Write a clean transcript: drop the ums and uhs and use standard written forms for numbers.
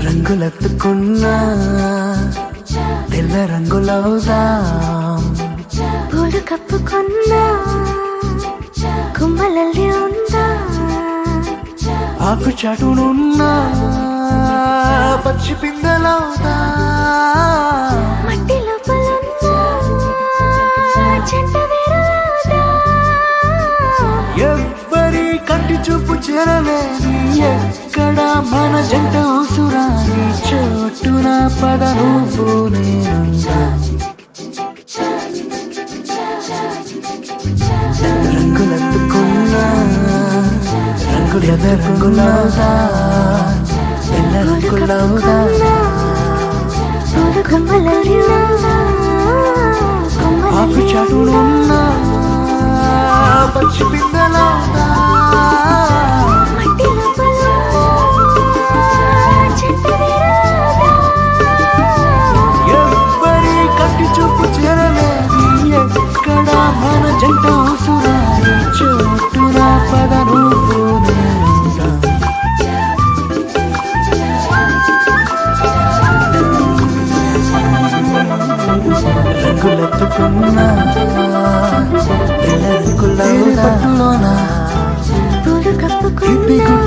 రంగులెత్తుకున్నా తెల్ల రంగులవుదాం, పూలు కప్పుకున్నా కుమ్మలల్లి ఉందా, ఆకు చాటునున్నా పచ్చి పిందెలవుదా, మట్టి లోపలున్నా చెంట వేరులవుదా. ఎవ్వరి కంటి చూపు చేరలేని ఎక్కడ మన జంట ఉసురాని చోటున పద నువ్వు నేనున్నా. రంగులెత్తుకున్నా రంగులు ఎద రంగులవుదా, తెల్ల రంగులవుదా, పూలు కుమ్మలల్లి ఉందా, ఆకు చాటునున్నా పచ్చి పిందెలవుదా, మట్టి లోపలున్నా చెంట వేరులవుదా. ఎవ్వరి కంటి చూపు చేరలేని ఎక్కడ మన జంట ఉసురాని చోటున పద నువ్వు నేనున్నా. రంగులెత్తుకున్నా తెల్ల రంగులవుదా, పూలు కప్పుకున్నా